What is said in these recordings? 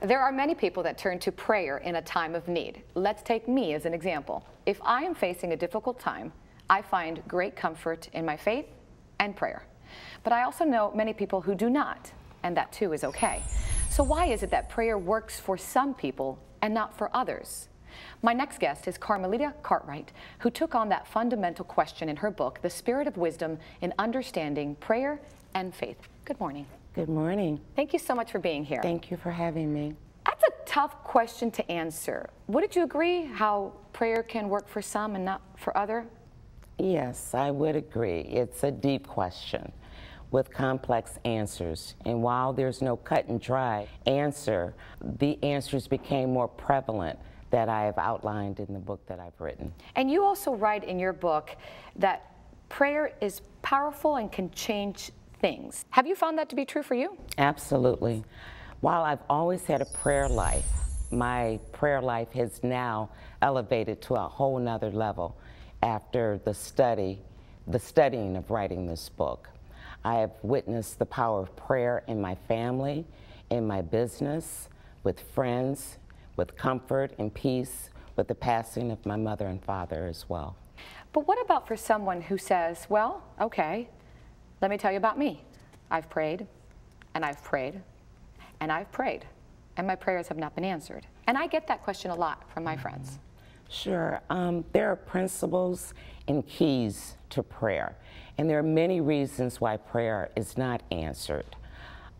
There are many people that turn to prayer in a time of need. Let's take me as an example. If I am facing a difficult time, I find great comfort in my faith and prayer. But I also know many people who do not, and that too is okay. So why is it that prayer works for some people and not for others? My next guest is Carmelita Cartwright, who took on that fundamental question in her book, The Spirit of Wisdom in Understanding Prayer and Faith. Good morning. Good morning. Thank you so much for being here. Thank you for having me. That's a tough question to answer. Wouldn't you agree how prayer can work for some and not for others? Yes, I would agree. It's a deep question with complex answers. And while there's no cut and dry answer, the answers became more prevalent that I have outlined in the book that I've written. And you also write in your book that prayer is powerful and can change things. Have you found that to be true for you? Absolutely. While I've always had a prayer life, my prayer life has now elevated to a whole nother level after the studying of writing this book. I have witnessed the power of prayer in my family, in my business, with friends, with comfort and peace, with the passing of my mother and father as well. But what about for someone who says, well, okay, let me tell you about me. I've prayed, and I've prayed, and I've prayed, and my prayers have not been answered. And I get that question a lot from my friends. Sure. There are principles and keys to prayer, and there are many reasons why prayer is not answered.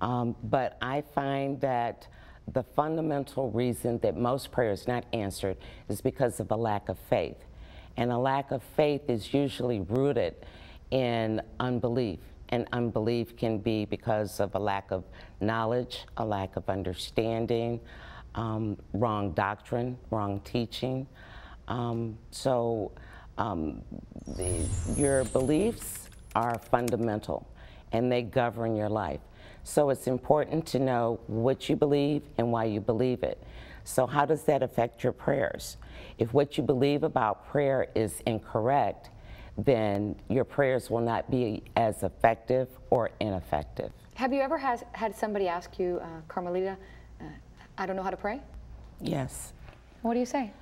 But I find that the fundamental reason that most prayer is not answered is because of a lack of faith. And a lack of faith is usually rooted in unbelief. And unbelief can be because of a lack of knowledge, a lack of understanding, wrong doctrine, wrong teaching. Your beliefs are fundamental and they govern your life. So it's important to know what you believe and why you believe it. So how does that affect your prayers? If what you believe about prayer is incorrect, then your prayers will not be as effective or ineffective. Have you ever had somebody ask you, Carmelita, I don't know how to pray? Yes. What do you say?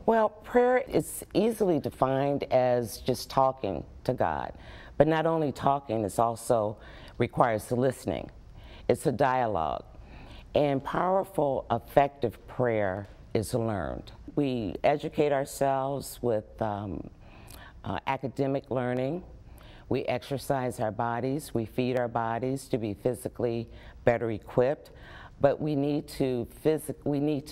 Well, prayer is easily defined as just talking to God. But not only talking, it also requires listening. It's a dialogue. And powerful, effective prayer is learned. We educate ourselves with academic learning. We exercise our bodies. We feed our bodies to be physically better equipped. But we need to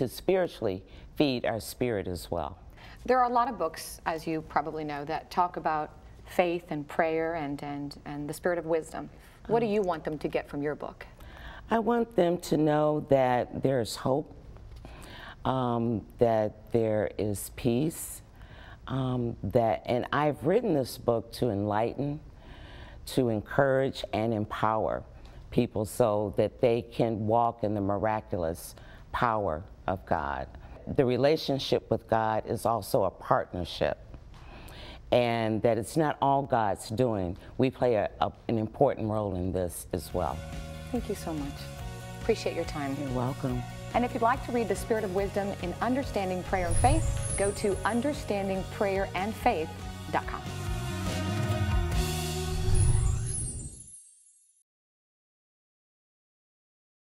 spiritually feed our spirit as well. There are a lot of books, as you probably know, that talk about faith and prayer and the spirit of wisdom. What do you want them to get from your book? I want them to know that there's hope, that there is peace, and I've written this book to enlighten, to encourage and empower people so that they can walk in the miraculous power of God. The relationship with God is also a partnership, and that it's not all God's doing. We play an important role in this as well. Thank you so much. Appreciate your time. You're welcome. And if you'd like to read The Spirit of Wisdom in Understanding Prayer and Faith, go to understandingprayerandfaith.com.